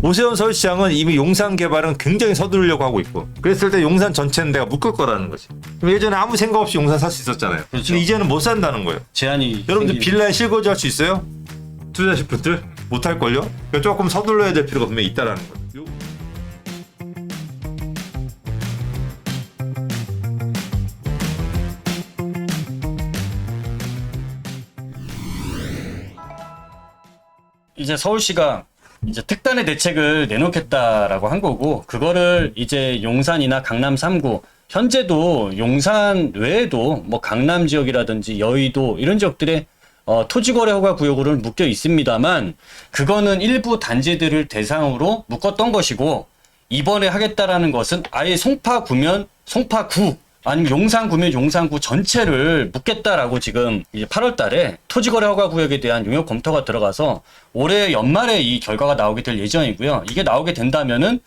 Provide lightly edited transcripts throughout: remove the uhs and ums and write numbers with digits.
오세훈 서울시장은 이미 용산 개발은 굉장히 서두르려고 하고 있고 그랬을 때 용산 전체는 내가 묶을 거라는 거지. 그럼 예전에 아무 생각 없이 용산 살 수 있었잖아요. 그렇죠. 근데 이제는 못 산다는 거예요. 제한이 여러분들 생기는- 빌라에 실거주할 수 있어요? 투자하실 분들? 못할걸요? 그러니까 조금 서둘러야 될 필요가 분명히 있다는 거예요. 이제 서울시가 이제 특단의 대책을 내놓겠다라고 한 거고, 그거를 이제 용산이나 강남 3구, 현재도 용산 외에도 뭐 강남 지역이라든지 여의도 이런 지역들에 토지거래 허가 구역으로 묶여 있습니다만, 그거는 일부 단지들을 대상으로 묶었던 것이고, 이번에 하겠다라는 것은 아예 송파구면 송파구, 아니면 용산구면 용산구 전체를 묶겠다라고 지금 이제 8월 달에 토지거래 허가 구역에 대한 용역 검토가 들어가서 올해 연말에 이 결과가 나오게 될 예정이고요. 이게 나오게 된다면은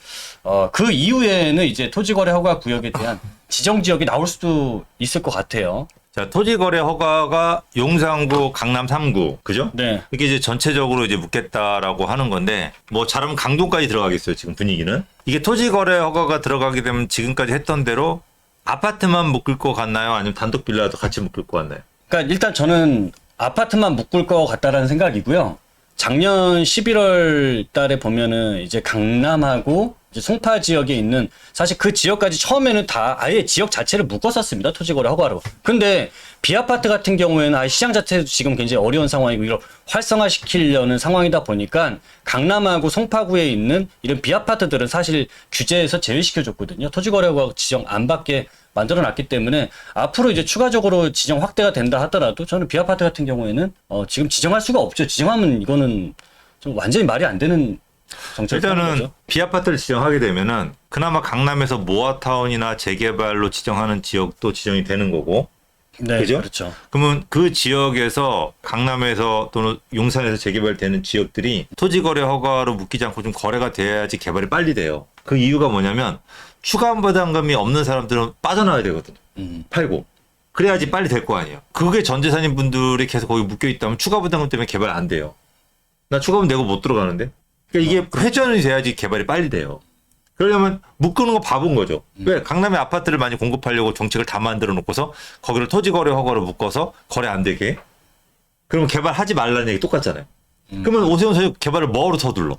그 이후에는 이제 토지거래 허가 구역에 대한 지정 지역이 나올 수도 있을 것 같아요. 자, 토지거래 허가가 용산구, 강남 3구, 그죠? 네. 이게 이제 전체적으로 이제 묻겠다라고 하는 건데, 뭐 잘하면 강동까지 들어가겠어요, 지금 분위기는. 이게 토지거래 허가가 들어가게 되면 지금까지 했던 대로 아파트만 묶을 것 같나요? 아니면 단독 빌라도 같이 묶을 것 같나요? 그러니까 일단 저는 아파트만 묶을 것 같다라는 생각이고요. 작년 11월 달에 보면은 이제 강남하고 이제 송파 지역에 있는, 사실 그 지역까지 처음에는 다 아예 지역 자체를 묶었었습니다. 토지거래 허가로. 근데 비아파트 같은 경우에는 아예 시장 자체도 지금 굉장히 어려운 상황이고 이걸 활성화시키려는 상황이다 보니까 강남하고 송파구에 있는 이런 비아파트들은 사실 규제에서 제외시켜줬거든요. 토지거래 허가 지정 안 받게 만들어놨기 때문에 앞으로 이제 추가적으로 지정 확대가 된다 하더라도 저는 비아파트 같은 경우에는 지금 지정할 수가 없죠. 지정하면 이거는 좀 완전히 말이 안 되는 정책을 하는 일단은 거죠. 비아파트를 지정하게 되면은 그나마 강남에서 모아타운이나 재개발로 지정하는 지역도 지정이 되는 거고, 네, 그죠? 그렇죠. 그러면 그 지역에서 강남에서 또는 용산에서 재개발되는 지역들이 토지거래 허가로 묶이지 않고 좀 거래가 돼야지 개발이 빨리 돼요. 그 이유가 뭐냐면 추가 부담금이 없는 사람들은 빠져나와야 되거든요. 팔고. 그래야지 빨리 될 거 아니에요. 그게 전 재산인 분들이 계속 거기 묶여 있다면 추가 부담금 때문에 개발 안 돼요. 나 추가금 내고 못 들어가는데. 그러니까 이게 회전이 돼야지 개발이 빨리 돼요. 그러려면 묶는 거 바본 거죠. 왜? 강남에 아파트를 많이 공급하려고 정책을 다 만들어 놓고서 거기를 토지거래 허가로 묶어서 거래 안 되게. 그러면 개발하지 말라는 얘기 똑같잖아요. 그러면 오세훈 선생 개발을 뭐하러 서둘러?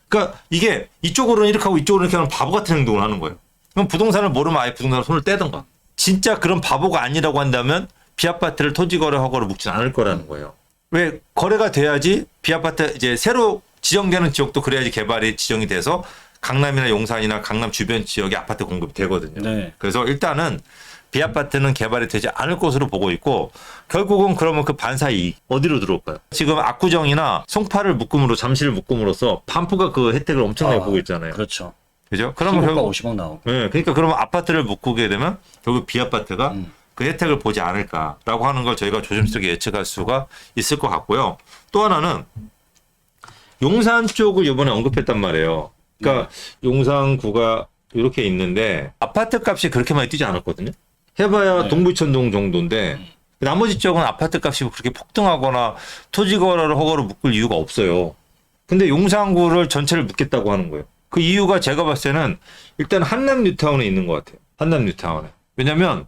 그러니까 이게 이쪽으로는 이렇게 하고 이쪽으로는 이렇게 하면 바보 같은 행동을 하는 거예요. 그럼 부동산을 모르면 아예 부동산을 손을 떼던가. 진짜 그런 바보가 아니라고 한다면 비아파트를 토지거래 허가로 묶진 않을 거라는 거예요. 왜? 거래가 돼야지 비아파트 이제 새로 지정되는 지역도 그래야지 개발이 지정이 돼서 강남이나 용산이나 강남 주변 지역에 아파트 공급이 되거든요. 네. 그래서 일단은 비아파트는 개발이 되지 않을 것으로 보고 있고, 결국은 그러면 그 반사 이익 어디로 들어올까요? 지금 압구정이나 송파를 묶음으로, 잠실을 묶음으로써 반포가 그 혜택을 엄청나게 보고 있잖아요. 그렇죠. 그죠? 그러면 15가 결국 50억 나오고. 네, 그러니까 그러면 아파트를 묶게 되면 결국 비아파트가 그 혜택을 보지 않을까라고 하는 걸 저희가 조심스럽게 예측할 수가 있을 것 같고요. 또 하나는 용산 쪽을 이번에 언급했단 말이에요. 그러니까 용산구가 이렇게 있는데 아파트 값이 그렇게 많이 뛰지 않았거든요. 해봐야 네. 동부천동 정도인데 나머지 쪽은 아파트 값이 그렇게 폭등하거나 토지거래를 허가로 묶을 이유가 없어요. 근데 용산구를 전체를 묶겠다고 하는 거예요. 그 이유가 제가 봤을 때는 일단 한남 뉴타운에 있는 것 같아요. 한남 뉴타운에. 왜냐면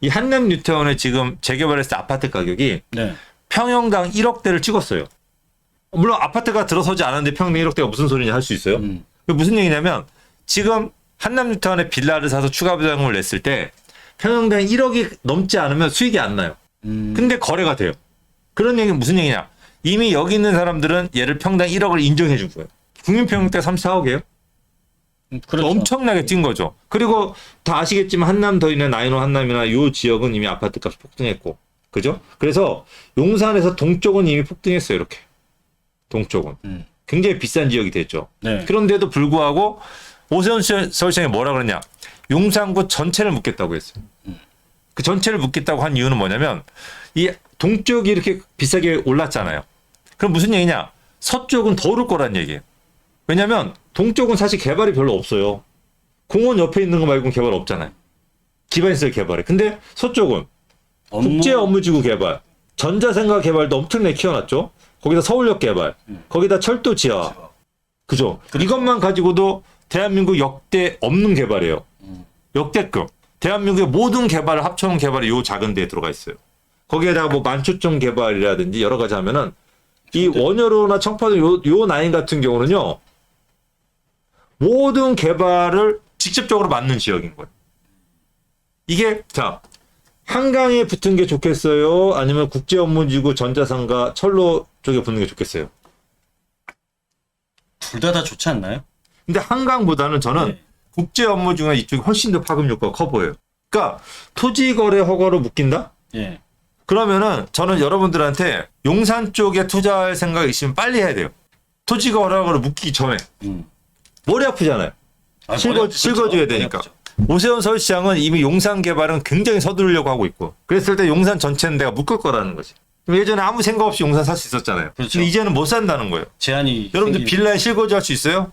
이 한남 뉴타운에 지금 재개발했을 때 아파트 가격이 네. 평형당 1억대를 찍었어요. 물론 아파트가 들어서지 않았는데 평당 1억대가 무슨 소리냐 할 수 있어요. 그게 무슨 얘기냐면 지금 한남 뉴타운에 빌라를 사서 추가 부담금을 냈을 때 평형당 1억이 넘지 않으면 수익이 안 나요. 근데 거래가 돼요. 그런 얘기는 무슨 얘기냐. 이미 여기 있는 사람들은 얘를 평당 1억을 인정해 준 거예요. 국민평형대 34억이에요. 그렇죠. 엄청나게 뛴 거죠. 그리고 다 아시겠지만 한남 더이나 나인호 한남이나 이 지역은 이미 아파트 값이 폭등했고, 그죠? 그래서 용산에서 동쪽은 이미 폭등했어요. 이렇게 동쪽은 굉장히 비싼 지역이 됐죠. 네. 그런데도 불구하고 오세훈 서울시장이 뭐라 그러냐? 용산구 전체를 묶겠다고 했어요. 그 전체를 묶겠다고 한 이유는 뭐냐면 이 동쪽이 이렇게 비싸게 올랐잖아요. 그럼 무슨 얘기냐? 서쪽은 더 오를 거란 얘기예요. 왜냐면 동쪽은 사실 개발이 별로 없어요. 공원 옆에 있는 거 말고는 개발 없잖아요. 기반시설 개발에. 근데 서쪽은 국제 업무지구 개발, 전자생각 개발도 엄청나게 키워놨죠. 거기다 서울역 개발, 거기다 철도 지하, 그죠? 이것만 가지고도 대한민국 역대 없는 개발이에요. 역대급. 대한민국의 모든 개발을 합쳐놓은 개발이 요 작은 데에 들어가 있어요. 거기에다가 뭐 만초점 개발이라든지 여러 가지 하면은 이 원효로나 청파도 요 라인 같은 경우는요. 모든 개발을 직접적으로 맡는 지역인 거예요. 이게 자 한강에 붙은 게 좋겠어요? 아니면 국제업무지구 전자상가 철로 쪽에 붙는 게 좋겠어요? 둘 다 좋지 않나요? 근데 한강보다는 저는 네. 국제업무지구나 이쪽이 훨씬 더 파급 효과가 커 보여요. 그러니까 토지거래 허가로 묶인다? 예. 그러면은 저는 여러분들한테 용산 쪽에 투자할 생각이 있으면 빨리 해야 돼요. 토지거래 허가로 묶이기 전에. 머리 아프잖아요. 실거줘야 되니까. 오세훈 서울시장은 이미 용산 개발은 굉장히 서두르려고 하고 있고 그랬을 때 용산 전체는 내가 묶을 거라는 거지. 예전에 아무 생각 없이 용산 살 수 있었잖아요. 그렇죠. 근데 이제는 못 산다는 거예요. 제한이 여러분들 빌라에 실거주할 수 있어요?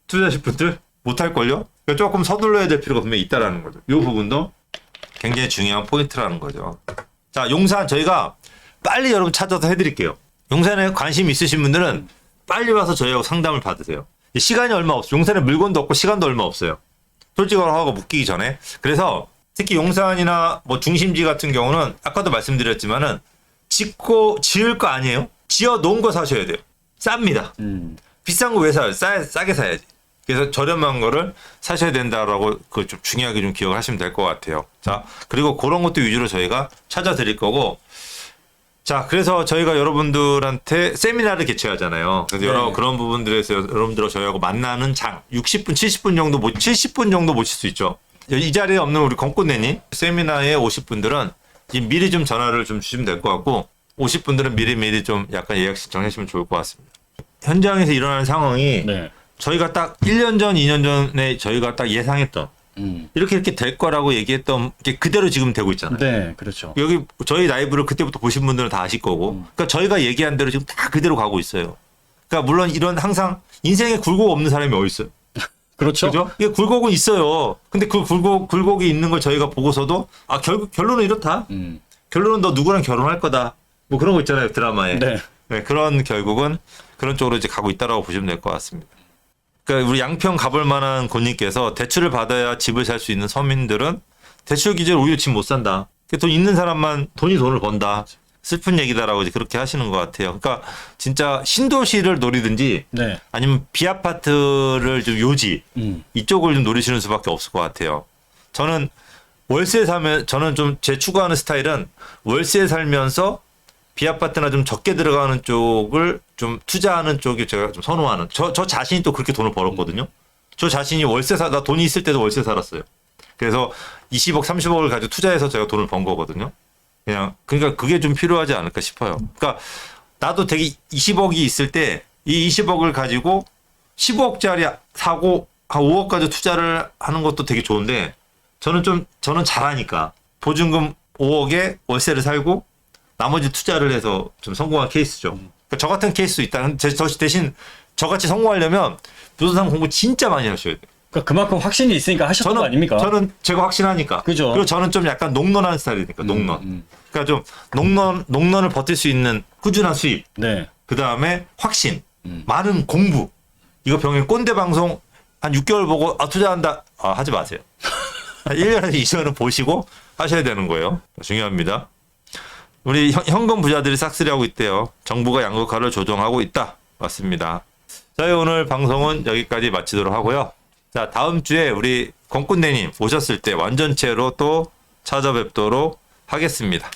투자하실 분들? 못할걸요? 그러니까 조금 서둘러야 될 필요가 분명히 있다라는 거죠. 이 부분도 굉장히 중요한 포인트라는 거죠. 자, 용산 저희가 빨리 여러분 찾아서 해드릴게요. 용산에 관심 있으신 분들은 빨리 와서 저희하고 상담을 받으세요. 시간이 얼마 없어요. 용산에 물건도 없고 시간도 얼마 없어요. 솔직하고 하고 묶이기 전에. 그래서 특히 용산이나 뭐 중심지 같은 경우는 아까도 말씀드렸지만은 지을 거 아니에요? 지어 놓은 거 사셔야 돼요. 쌉니다. 비싼 거 왜 사요? 싸게 사야지. 그래서 저렴한 거를 사셔야 된다라고 그 좀 중요하게 좀 기억하시면 될 것 같아요. 자, 그리고 그런 것도 위주로 저희가 찾아드릴 거고. 자, 그래서 저희가 여러분들한테 세미나를 개최하잖아요. 그래서 네. 여러 그런 부분들에서 여러분들과 저희하고 만나는 장 60분, 70분 정도 70분 정도 모실 수 있죠. 이 자리에 없는 우리 건꽃내님 세미나에 오실 분들은 미리 좀 전화를 좀 주시면 될 것 같고 오실 분들은 미리 좀 약간 예약 신청하시면 좋을 것 같습니다. 현장에서 일어나는 상황이 네. 저희가 딱 1년 전, 2년 전에 저희가 딱 예상했던 이렇게 될 거라고 얘기했던 게 그대로 지금 되고 있잖아요. 네, 그렇죠. 여기 저희 라이브를 그때부터 보신 분들은 다 아실 거고 그러니까 저희가 얘기한 대로 지금 다 그대로 가고 있어요. 그러니까 물론 이런 항상 인생에 굴곡 없는 사람이 어디 있어요? 그렇죠. 그죠? 이게 굴곡은 있어요. 근데 그 굴곡이 있는 걸 저희가 보고서도 아 결론은 이렇다. 결론은 너 누구랑 결혼할 거다. 뭐 그런 거 있잖아요 드라마에. 네. 네, 그런 결국은 그런 쪽으로 이제 가고 있다라고 보시면 될 것 같습니다. 그러니까 우리 양평 가볼 만한 곳님께서 대출을 받아야 집을 살 수 있는 서민들은 대출 기재로 오히려 집 못 산다. 돈 있는 사람만 돈을 번다. 슬픈 얘기다라고 이제 그렇게 하시는 것 같아요. 그러니까 진짜 신도시를 노리든지 네. 아니면 비아파트를 좀 요지 이쪽을 좀 노리시는 수밖에 없을 것 같아요. 저는 월세 사면 저는 좀 제 추구하는 스타일은 월세 살면서 비아파트나 좀 적게 들어가는 쪽을 좀 투자하는 쪽이 제가 좀 선호하는 저 자신이 또 그렇게 돈을 벌었거든요. 저 자신이 나 돈이 있을 때도 월세 살았어요. 그래서 20억 30억을 가지고 투자해서 제가 돈을 번 거거든요. 그러니까 그게 좀 필요하지 않을까 싶어요. 그러니까 나도 되게 20억이 있을 때 이 20억을 가지고 15억짜리 사고 한 5억까지 투자를 하는 것도 되게 좋은데 저는 잘하니까 보증금 5억에 월세를 살고 나머지 투자를 해서 좀 성공한 케이스죠. 그러니까 저 같은 케이스도 있다. 저 대신 저같이 성공하려면 부동산 공부 진짜 많이 하셔야 돼요. 그러니까 그만큼 확신이 있으니까 하셨던 거 아닙니까? 저는 제가 확신하니까. 그죠. 그리고 저는 좀 약간 농론하는 스타일이니까 농론. 그러니까 좀 농론을 버틸 수 있는 꾸준한 수입. 네. 그 다음에 확신, 많은 공부. 이거 병행 꼰대 방송 한 6개월 보고 투자한다. 하지 마세요. 1년에서 2년은 보시고 하셔야 되는 거예요. 중요합니다. 우리 현금 부자들이 싹쓸이하고 있대요. 정부가 양극화를 조정하고 있다. 맞습니다. 저희 오늘 방송은 여기까지 마치도록 하고요. 자, 다음 주에 우리 건꾼대님 오셨을 때 완전체로 또 찾아뵙도록 하겠습니다.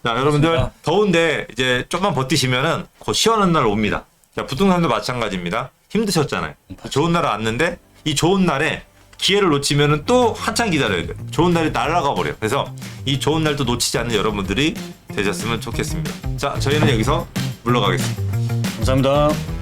자, 여러분들 더운데 이제 좀만 버티시면은 곧 시원한 날 옵니다. 자, 부동산도 마찬가지입니다. 힘드셨잖아요. 좋은 날 왔는데 이 좋은 날에 기회를 놓치면은 또 한참 기다려야 돼요. 좋은 날이 날아가 버려요. 그래서 이 좋은 날도 놓치지 않는 여러분들이 되셨으면 좋겠습니다. 자, 저희는 여기서 물러가겠습니다. 감사합니다.